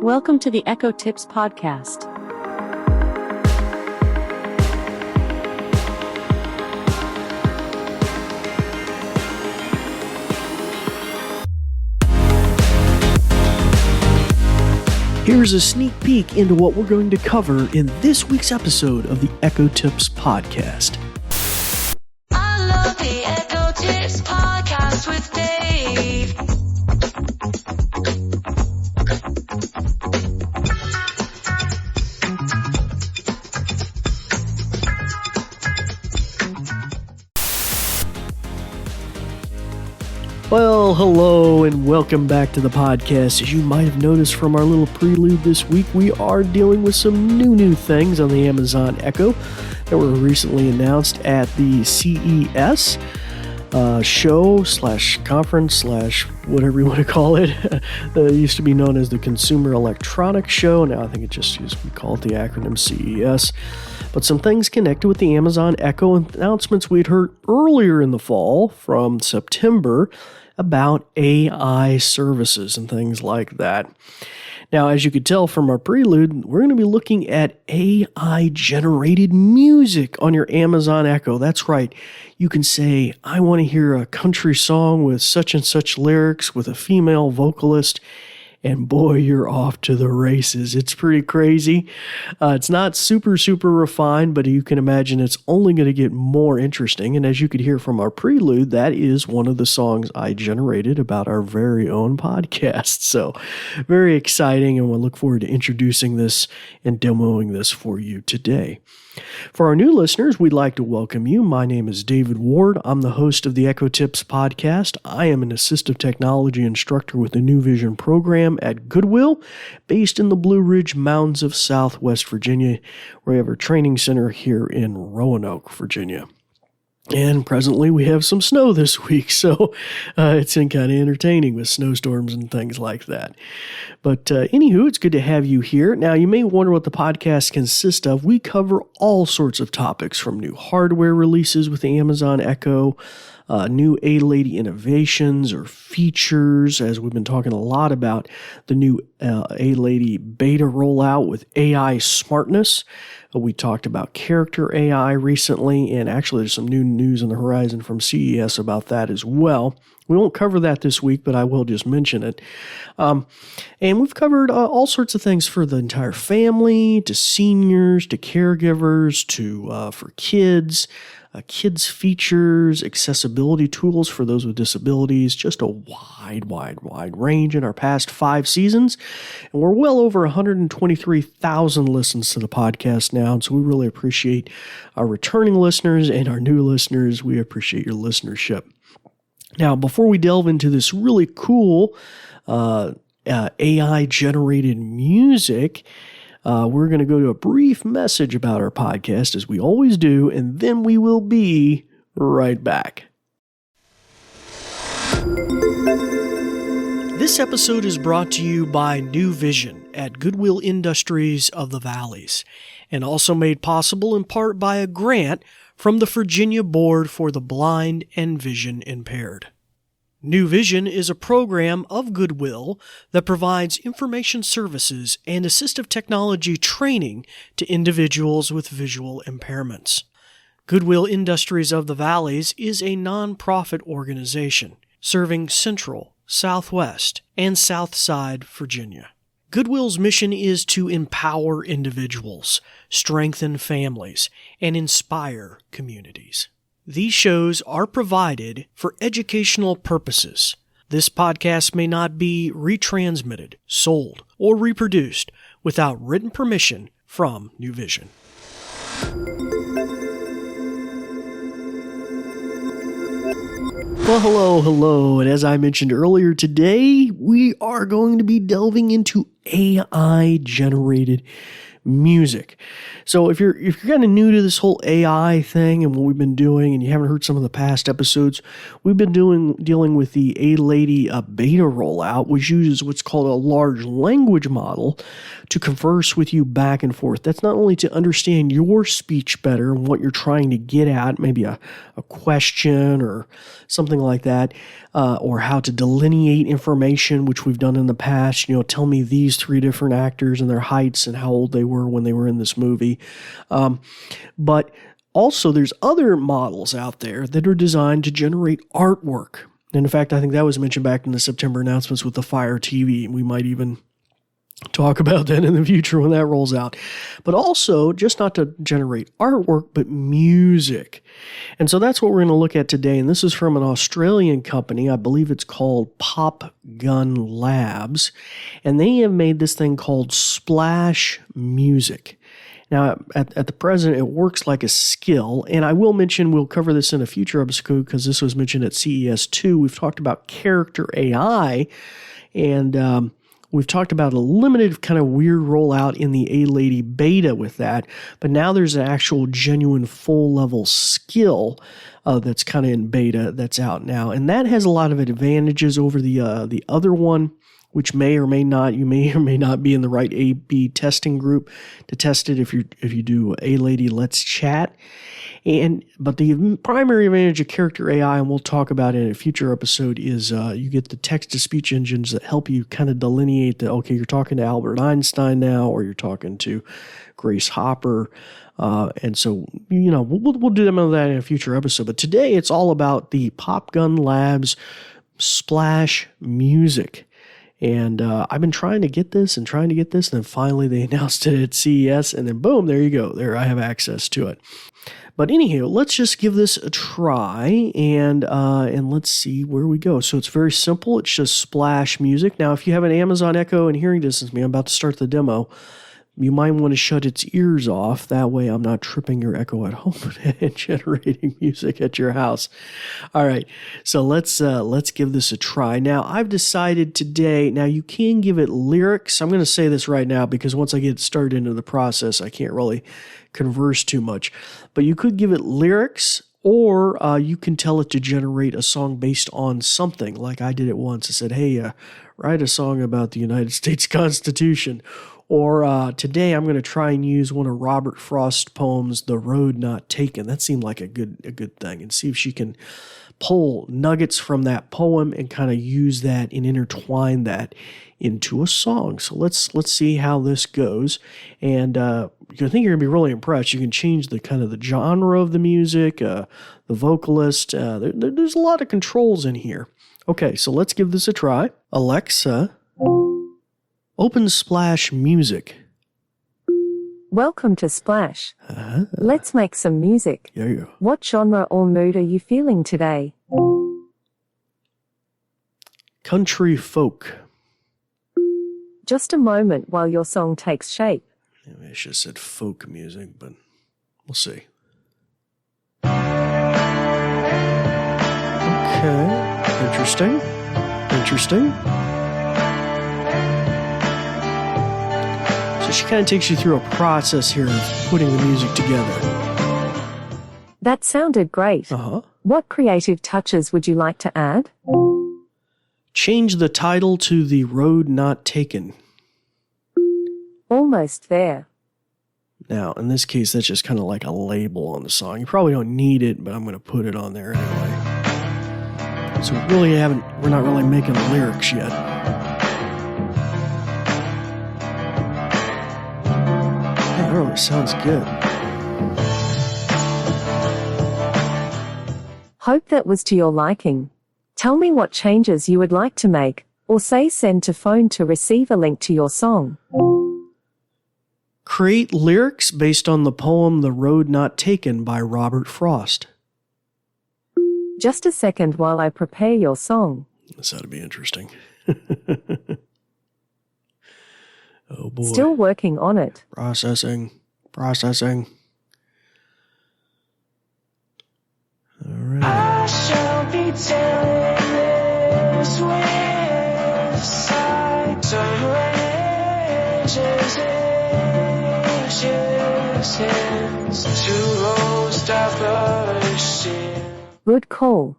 Welcome to the Echo Tips podcast. Here's a sneak peek into what we're going to cover in this week's episode of the Echo Tips podcast. I love the Echo Tips podcast with Dave. Well, hello and welcome back to the podcast. As you might have noticed from our little prelude this week, we are dealing with some new things on the Amazon Echo that were recently announced at the CES show / conference / whatever you want to call it. It used to be known as the Consumer Electronics Show. Now I think it just used to be called the acronym CES. But some things connected with the Amazon Echo and announcements we'd heard earlier in the fall from September about AI services and things like that. Now, as you could tell from our prelude, we're going to be looking at AI-generated music on your Amazon Echo. That's right. You can say, I want to hear a country song with such and such lyrics with a female vocalist, and boy, you're off to the races. It's pretty crazy. It's not super refined, but you can imagine it's only going to get more interesting. And as you could hear from our prelude, that is one of the songs I generated about our very own podcast. So very exciting, and we'll look forward to introducing this and demoing this for you today. For our new listeners, we'd like to welcome you. My name is David Ward. I'm the host of the Echo Tips podcast. I am an assistive technology instructor with the New Vision program at Goodwill, based in the Blue Ridge Mountains of Southwest Virginia. We have our training center here in Roanoke, Virginia. And presently we have some snow this week, so it's kind of entertaining with snowstorms and things like that. But anywho, it's good to have you here. Now, you may wonder what the podcast consists of. We cover all sorts of topics, from new hardware releases with the Amazon Echo, new A-Lady innovations or features, as we've been talking a lot about the new A-Lady beta rollout with AI smartness. We talked about character AI recently, and actually there's some new news on the horizon from CES about that as well. We won't cover that this week, but I will just mention it. And we've covered all sorts of things for the entire family, to seniors, to caregivers, to for kids. Kids features, accessibility tools for those with disabilities, just a wide range in our past 5 seasons. And we're well over 123,000 listens to the podcast now, and so we really appreciate our returning listeners and our new listeners. We appreciate your listenership. Now, before we delve into this really cool AI-generated music, we're going to go to a brief message about our podcast, as we always do, and then we will be right back. This episode is brought to you by New Vision at Goodwill Industries of the Valleys, and also made possible in part by a grant from the Virginia Board for the Blind and Vision Impaired. New Vision is a program of Goodwill that provides information services and assistive technology training to individuals with visual impairments. Goodwill Industries of the Valleys is a nonprofit organization serving Central, Southwest, and Southside Virginia. Goodwill's mission is to empower individuals, strengthen families, and inspire communities. These shows are provided for educational purposes. This podcast may not be retransmitted, sold, or reproduced without written permission from New Vision. Well, hello, and as I mentioned earlier today, we are going to be delving into AI-generated music. So if you're kind of new to this whole AI thing and what we've been doing, and you haven't heard some of the past episodes, we've been dealing with the A-Lady beta rollout, which uses what's called a large language model to converse with you back and forth. That's not only to understand your speech better and what you're trying to get at, maybe a question or something like that, or how to delineate information, which we've done in the past. Tell me these 3 different actors and their heights and how old they were when they were in this movie. But also there's other models out there that are designed to generate artwork. And in fact, I think that was mentioned back in the September announcements with the Fire TV. We might even talk about that in the future when that rolls out. But also, just not to generate artwork, but music. And so that's what we're going to look at today. And this is from an Australian company. I believe it's called PopGun Labs. And they have made this thing called Splash Music. Now, at the present, it works like a skill. And I will mention, we'll cover this in a future episode because this was mentioned at CES 2. We've talked about character AI, and we've talked about a limited kind of weird rollout in the A-Lady beta with that, but now there's an actual genuine full-level skill that's kind of in beta that's out now, and that has a lot of advantages over the other one, which may or may not be in the right A/B testing group to test it if you do A-Lady Let's Chat. But the primary advantage of character AI, and we'll talk about it in a future episode, is you get the text-to-speech engines that help you kind of delineate that, okay, you're talking to Albert Einstein now, or you're talking to Grace Hopper. And so, we'll do some of that in a future episode. But today, it's all about the PopGun Labs Splash Music. And I've been trying to get this, and then finally they announced it at CES, and then boom, there you go. There, I have access to it. But anyhow, let's just give this a try, and let's see where we go. So it's very simple. It's just Splash Music. Now, if you have an Amazon Echo in hearing distance, I'm about to start the demo, you might want to shut its ears off. That way I'm not tripping your Echo at home and generating music at your house. All right, so let's give this a try. Now, I've decided today, now you can give it lyrics. I'm going to say this right now because once I get started into the process, I can't really converse too much. But you could give it lyrics, or you can tell it to generate a song based on something. Like I did it once. I said, hey, write a song about the United States Constitution. Or today I'm going to try and use one of Robert Frost's poems, The Road Not Taken. That seemed like a good thing. And see if she can pull nuggets from that poem and kind of use that and intertwine that into a song. So let's see how this goes. And I think you're going to be really impressed. You can change the kind of the genre of the music, the vocalist. There's a lot of controls in here. Okay, so let's give this a try. Alexa, open Splash Music. Welcome to Splash. Let's make some music. Yeah. What genre or mood are you feeling today? Country folk. Just a moment while your song takes shape. Maybe I should have said folk music, but we'll see. Okay. Interesting. So she kind of takes you through a process here of putting the music together. That sounded great. What creative touches would you like to add? Change the title to The Road Not Taken. Almost there. Now, in this case, that's just kind of like a label on the song. You probably don't need it, but I'm going to put it on there anyway. So we're not really making the lyrics yet. That really sounds good. Hope that was to your liking. Tell me what changes you would like to make, or say send to phone to receive a link to your song. Create lyrics based on the poem The Road Not Taken by Robert Frost. Just a second while I prepare your song. This ought to be interesting. Oh boy. Still working on it. Processing. All right. I shall be telling this with sight to ranges in magicians to roast our flushing. Good call.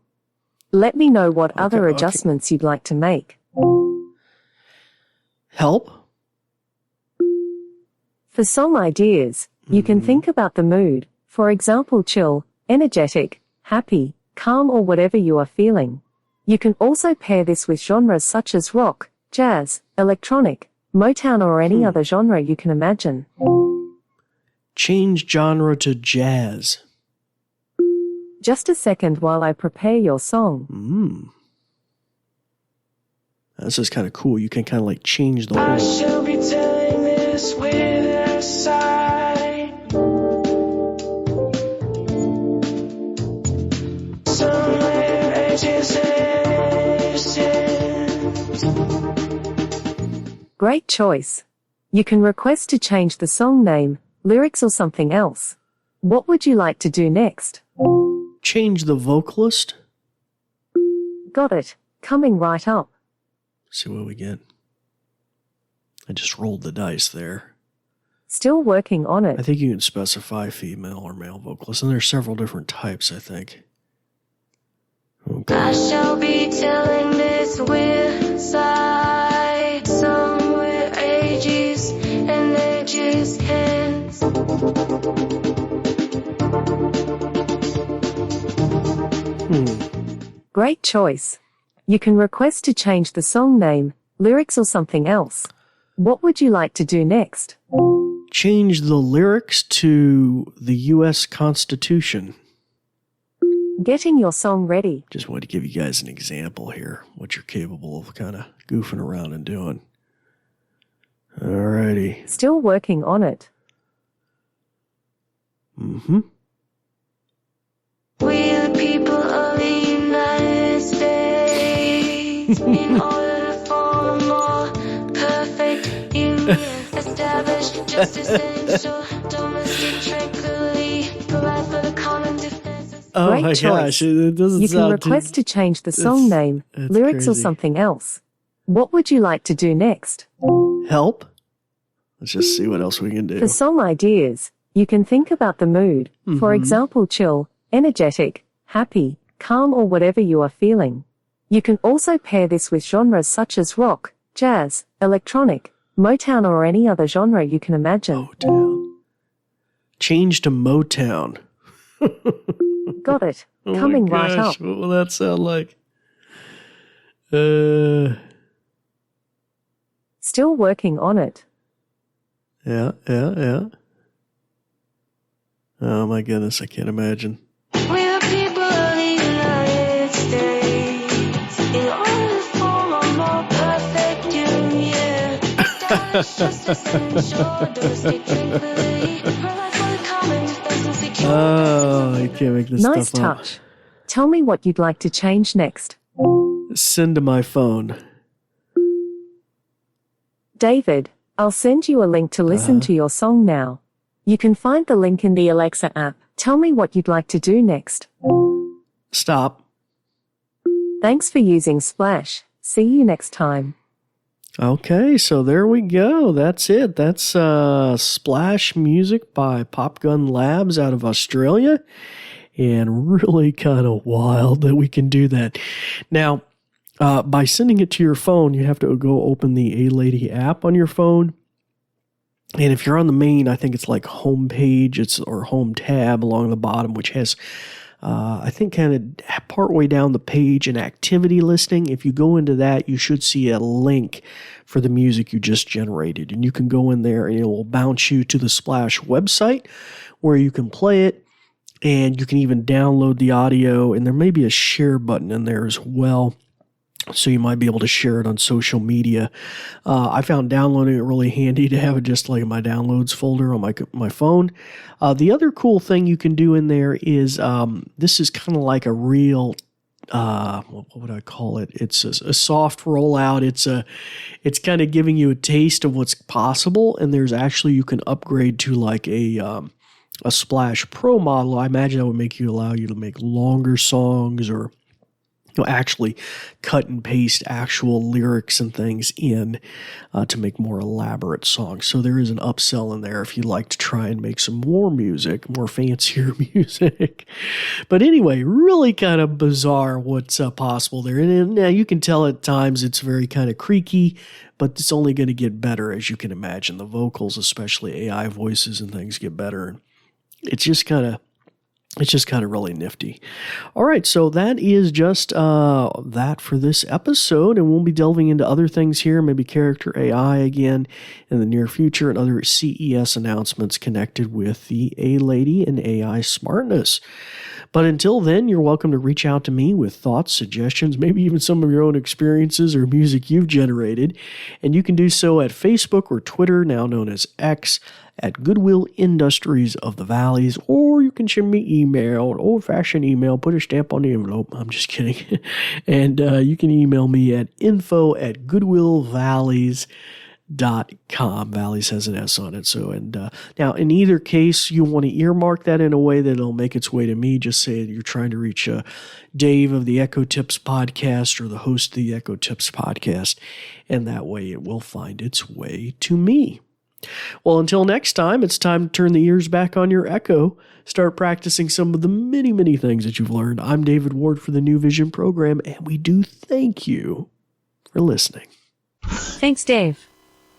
Let me know what other okay. adjustments you'd like to make. Help? For song ideas, you can think about the mood, for example chill, energetic, happy, calm or whatever you are feeling. You can also pair this with genres such as rock, jazz, electronic, Motown or any other genre you can imagine. Change genre to jazz. Just a second while I prepare your song. This is kind of cool. You can kind of like change the I whole... shall be telling this with a sigh. Somewhere ages and Great choice. You can request to change the song name, lyrics or something else. What would you like to do next? Change the vocalist. Got it. Coming right up. See what we get. I just rolled the dice there. Still working on I it. think you can specify female or male vocalist, and there's several different types, I think. Okay. I shall be telling this with sight. Somewhere ages and ages hence. Great choice. You can request to change the song name, lyrics or something else. What would you like to do next? Change the lyrics to the U.S. Constitution. Getting your song ready. Just wanted to give you guys an example here, what you're capable of kind of goofing around and doing. Alrighty. Still working on it. We the people of the United States, in order for a more perfect union, establish justice and ensure domestic tranquility, provide for the common defense. Oh Great my choice. gosh, it doesn't You can sound request to change the song name, that's lyrics or crazy. something else. What would you like to do next? Help? Let's just see what else we can do. For song ideas, you can think about the mood, for example chill, energetic, happy, calm or whatever you are feeling. You can also pair this with genres such as rock, jazz, electronic, Motown or any other genre you can imagine. Motown. Change to Motown. Got it. Oh Coming my right gosh, up. what will that sound like? Still working on it. Yeah. Oh my goodness, I can't imagine. We the people of the United States, in order for a more perfect union, establish justice and ensure domestic tranquility, provide for the common defense and security. Oh, I can't make this Nice stuff up. touch. Tell me what you'd like to change next. Send to my phone. David, I'll send you a link to listen to your song now. You can find the link in the Alexa app. Tell me what you'd like to do next. Stop. Thanks for using Splash. See you next time. Okay, so there we go. That's it. That's Splash Music by PopGun Labs out of Australia. And really kind of wild that we can do that. Now, by sending it to your phone, you have to go open the A-Lady app on your phone. And if you're on the main, I think it's like home page, or home tab along the bottom, which has, I think kind of partway down the page, an activity listing. If you go into that, you should see a link for the music you just generated. And you can go in there and it will bounce you to the Splash website where you can play it. And you can even download the audio. And there may be a share button in there as well. So you might be able to share it on social media. I found downloading it really handy to have it just like in my downloads folder on my phone. The other cool thing you can do in there is this is kind of like a real what would I call it? It's a soft rollout. It's kind of giving you a taste of what's possible. And there's actually you can upgrade to like a Splash Pro model. I imagine that would allow you to make longer songs or You'll actually cut and paste actual lyrics and things in to make more elaborate songs. So there is an upsell in there if you'd like to try and make some more music, more fancier music. But anyway, really kind of bizarre what's possible there. And now you can tell at times it's very kind of creaky, but it's only going to get better, as you can imagine. The vocals, especially AI voices and things, get better. It's just kind of really nifty. All right, so that is just that for this episode, and we'll be delving into other things here, maybe character AI again in the near future, and other CES announcements connected with the A-Lady and AI smartness. But until then, you're welcome to reach out to me with thoughts, suggestions, maybe even some of your own experiences or music you've generated, and you can do so at Facebook or Twitter, now known as X, at Goodwill Industries of the Valleys, or you can send me email, an old-fashioned email, put a stamp on the envelope. I'm just kidding. And you can email me at info@goodwillvalleys.com. Valleys has an S on it. So, and now in either case, you want to earmark that in a way that it'll make its way to me. Just say you're trying to reach Dave of the Echo Tips podcast or the host of the Echo Tips podcast, and that way it will find its way to me. Well, until next time, it's time to turn the ears back on your Echo. Start practicing some of the many, many things that you've learned. I'm David Ward for the New Vision program, and we do thank you for listening. Thanks, Dave.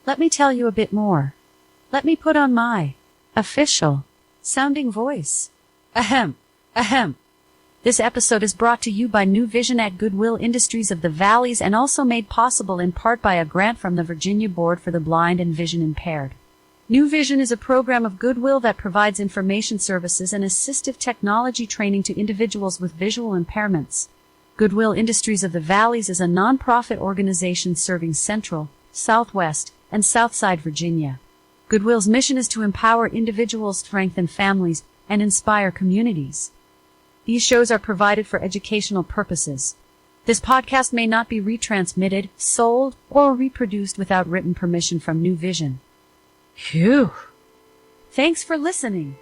Let me tell you a bit more. Let me put on my official sounding voice. Ahem, ahem. This episode is brought to you by New Vision at Goodwill Industries of the Valleys and also made possible in part by a grant from the Virginia Board for the Blind and Vision Impaired. New Vision is a program of Goodwill that provides information services and assistive technology training to individuals with visual impairments. Goodwill Industries of the Valleys is a nonprofit organization serving Central, Southwest, and Southside Virginia. Goodwill's mission is to empower individuals, strengthen families, and inspire communities. These shows are provided for educational purposes. This podcast may not be retransmitted, sold, or reproduced without written permission from New Vision. Phew! Thanks for listening.